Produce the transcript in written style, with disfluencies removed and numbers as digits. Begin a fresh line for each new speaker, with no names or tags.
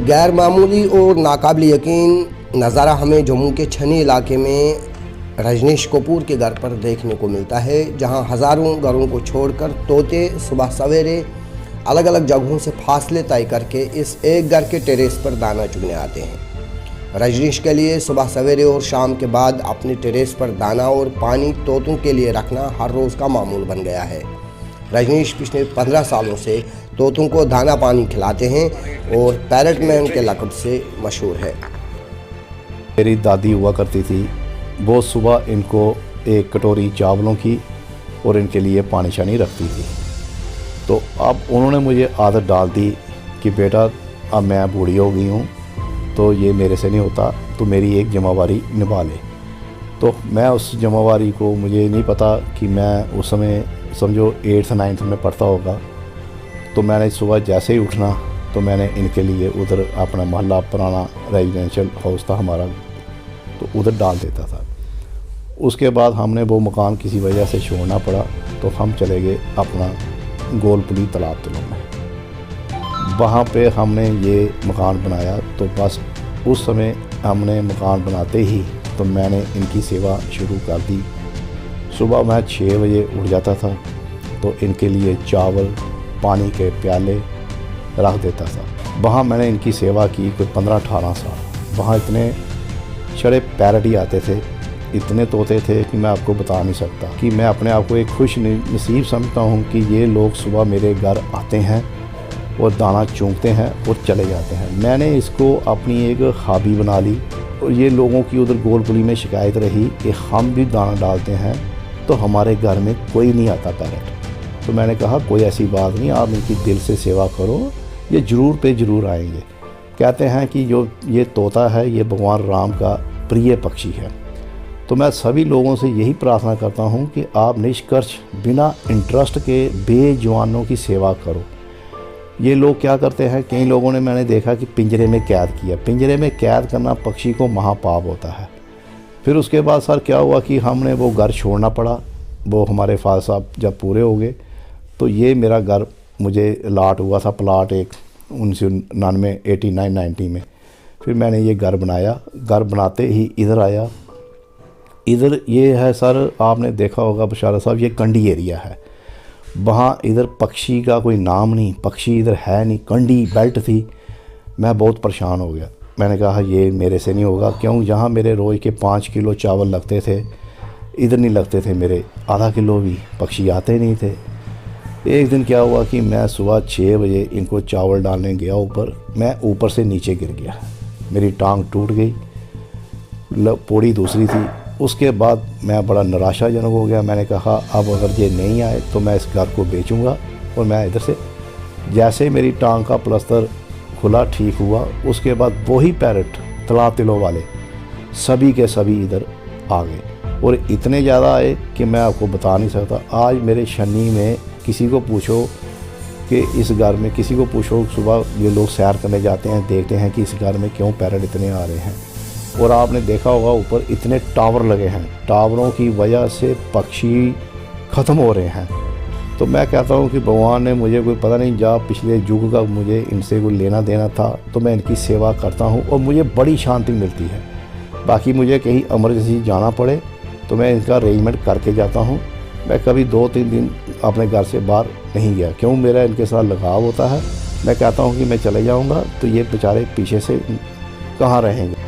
गैर मामूली और नाकाबिल यकीन नज़ारा हमें जम्मू के छनी इलाके में रजनीश कपूर के घर पर देखने को मिलता है, जहां हज़ारों घरों को छोड़कर तोते सुबह सवेरे अलग अलग जगहों से फासले तय करके इस एक घर के टेरेस पर दाना चुगने आते हैं। रजनीश के लिए सुबह सवेरे और शाम के बाद अपने टेरेस पर दाना और पानी तोतों के लिए रखना हर रोज़ का मामूल बन गया है। रजनीश पिछले 15 सालों से तोतों को दाना पानी खिलाते हैं और पैरट मैन के लक़ब से मशहूर है।
मेरी दादी हुआ करती थी, वो सुबह इनको एक कटोरी चावलों की और इनके लिए पानी शानी रखती थी। तो अब उन्होंने मुझे आदत डाल दी कि बेटा अब मैं बूढ़ी हो गई हूँ, तो ये मेरे से नहीं होता, तो मेरी एक जिम्मेवारी निभा ले। तो मैं उस जिम्मेवारी को, मुझे नहीं पता कि मैं उस समय समझो 8th 9th में पढ़ता होगा, तो मैंने सुबह जैसे ही उठना तो मैंने इनके लिए उधर अपना मोहल्ला पुराना रेजिडेंशियल हाउस था हमारा, तो उधर डाल देता था। उसके बाद हमने वो मकान किसी वजह से छोड़ना पड़ा, तो हम चले गए अपना गोलपुली तालाब तलों में। वहाँ पे हमने ये मकान बनाया। तो बस उस समय हमने मकान बनाते ही तो मैंने इनकी सेवा शुरू कर दी। सुबह मैं 6 बजे उठ जाता था, तो इनके लिए चावल पानी के प्याले रख देता था। वहाँ मैंने इनकी सेवा की कोई 15-18 साल। वहाँ इतने छड़े पैरट ही आते थे, इतने तोते थे कि मैं आपको बता नहीं सकता, कि मैं अपने आप को एक खुश नसीब समझता हूँ कि ये लोग सुबह मेरे घर आते हैं और दाना चूंकते हैं और चले जाते हैं। मैंने इसको अपनी एक हॉबी बना ली। और ये लोगों की उधर गोलपुली में शिकायत रही कि हम भी दाना डालते हैं तो हमारे घर में कोई नहीं आता पैरट। तो मैंने कहा कोई ऐसी बात नहीं, आप इनकी दिल से सेवा करो, ये ज़रूर पे ज़रूर आएंगे। कहते हैं कि जो ये तोता है ये भगवान राम का प्रिय पक्षी है। तो मैं सभी लोगों से यही प्रार्थना करता हूँ कि आप निष्कर्ष बिना इंटरेस्ट के बेजुबानों की सेवा करो। ये लोग क्या करते हैं, कई लोगों ने मैंने देखा कि पिंजरे में कैद किया। पिंजरे में कैद करना पक्षी को महापाप होता है। फिर उसके बाद सर क्या हुआ कि हमने वो घर छोड़ना पड़ा। वो हमारे फादर साहब जब पूरे हो गए, तो ये मेरा घर मुझे लाट हुआ था, प्लाट एक 1999 89-90 में। फिर मैंने ये घर बनाया। घर बनाते ही इधर आया। इधर ये है सर, आपने देखा होगा बशारत साहब, ये कंडी एरिया है। वहाँ इधर पक्षी का कोई नाम नहीं, पक्षी इधर है नहीं, कंडी बेल्ट थी। मैं बहुत परेशान हो गया। मैंने कहा ये मेरे से नहीं होगा, क्यों जहाँ मेरे रोज़ के 5 किलो चावल लगते थे, इधर नहीं लगते थे मेरे आधा किलो भी, पक्षी आते नहीं थे। एक दिन क्या हुआ कि मैं सुबह 6 बजे इनको चावल डालने गया ऊपर, मैं ऊपर से नीचे गिर गया, मेरी टांग टूट गई, पौड़ी दूसरी थी। उसके बाद मैं बड़ा निराशाजनक हो गया। मैंने कहा अब अगर ये नहीं आए तो मैं इस घर को बेचूंगा और मैं इधर से, जैसे मेरी टांग का प्लास्टर खुला ठीक हुआ, उसके बाद वही पैरट तालाब तिलों वाले सभी के सभी इधर आ गए और इतने ज़्यादा आए कि मैं आपको बता नहीं सकता। आज मेरे शनी में किसी को पूछो कि इस घर में, किसी को पूछो सुबह ये लोग सैर करने जाते हैं, देखते हैं कि इस घर में क्यों पैरट इतने आ रहे हैं। और आपने देखा होगा ऊपर इतने टावर लगे हैं, टावरों की वजह से पक्षी ख़त्म हो रहे हैं। तो मैं कहता हूँ कि भगवान ने मुझे कोई पता नहीं जा पिछले युग का मुझे इनसे कोई लेना देना था, तो मैं इनकी सेवा करता हूँ और मुझे बड़ी शांति मिलती है। बाकी मुझे कहीं इमरजेंसी जाना पड़े तो मैं इनका अरेंजमेंट करके जाता हूँ। मैं कभी 2-3 दिन अपने घर से बाहर नहीं गया, क्यों मेरा इनके साथ लगाव होता है। मैं कहता हूँ कि मैं चले जाऊँगा तो ये बेचारे पीछे से कहाँ रहेंगे।